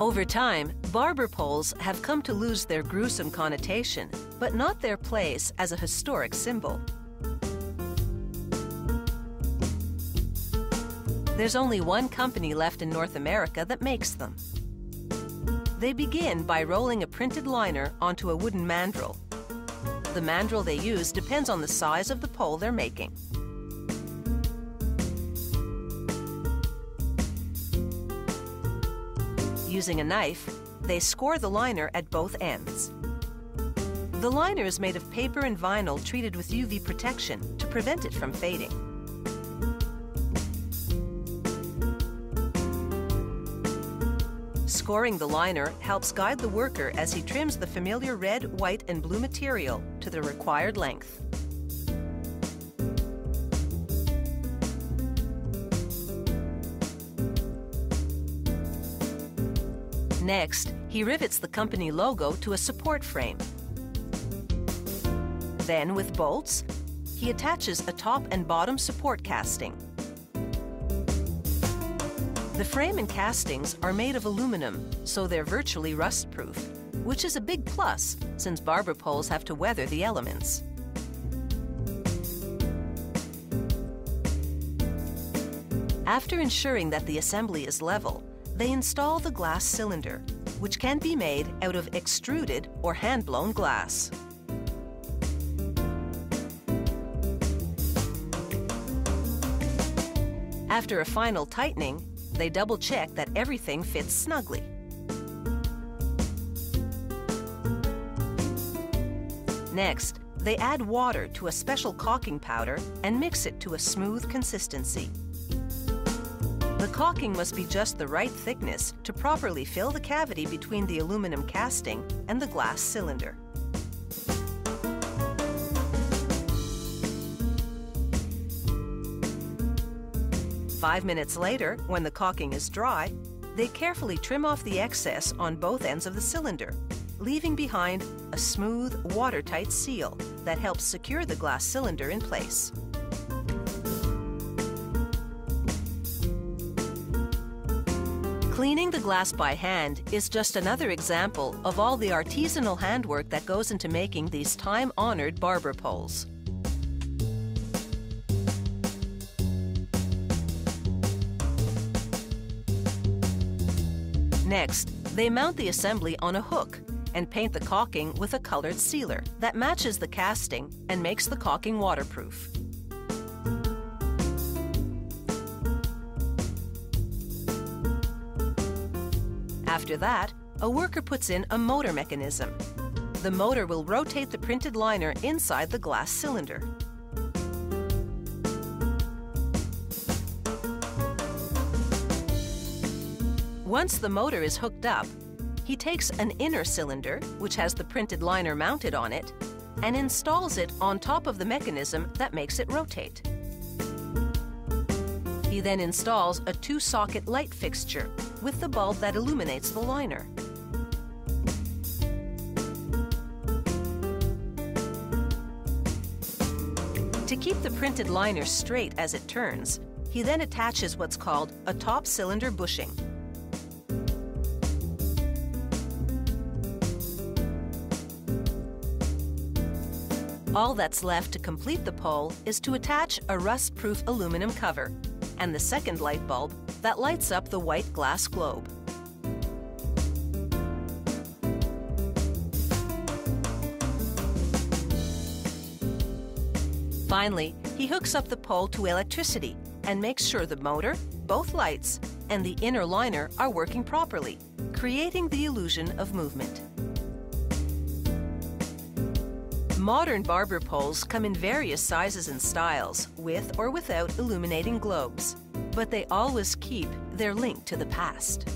Over time, barber poles have come to lose their gruesome connotation, but not their place as a historic symbol. There's only one company left in North America that makes them. They begin by rolling a printed liner onto a wooden mandrel. The mandrel they use depends on the size of the pole they're making. Using a knife, they score the liner at both ends. The liner is made of paper and vinyl treated with UV protection to prevent it from fading. Scoring the liner helps guide the worker as he trims the familiar red, white, and blue material to the required length. Next, he rivets the company logo to a support frame. Then, with bolts, he attaches a top and bottom support casting. The frame and castings are made of aluminum, so they're virtually rust-proof, which is a big plus since barber poles have to weather the elements. After ensuring that the assembly is level, they install the glass cylinder, which can be made out of extruded or hand-blown glass. After a final tightening, they double-check that everything fits snugly. Next, they add water to a special caulking powder and mix it to a smooth consistency. The caulking must be just the right thickness to properly fill the cavity between the aluminum casting and the glass cylinder. Five minutes later, when the caulking is dry, they carefully trim off the excess on both ends of the cylinder, leaving behind a smooth, watertight seal that helps secure the glass cylinder in place. Cleaning the glass by hand is just another example of all the artisanal handwork that goes into making these time-honored barber poles. Next, they mount the assembly on a hook and paint the caulking with a colored sealer that matches the casting and makes the caulking waterproof. After that, a worker puts in a motor mechanism. The motor will rotate the printed liner inside the glass cylinder. Once the motor is hooked up, he takes an inner cylinder, which has the printed liner mounted on it, and installs it on top of the mechanism that makes it rotate. He then installs a 2-socket light fixture with the bulb that illuminates the liner. To keep the printed liner straight as it turns, he then attaches what's called a top cylinder bushing. All that's left to complete the pole is to attach a rust-proof aluminum cover and the second light bulb that lights up the white glass globe. Finally, he hooks up the pole to electricity and makes sure the motor, both lights, and the inner liner are working properly, creating the illusion of movement. Modern barber poles come in various sizes and styles, with or without illuminating globes, but they always keep their link to the past.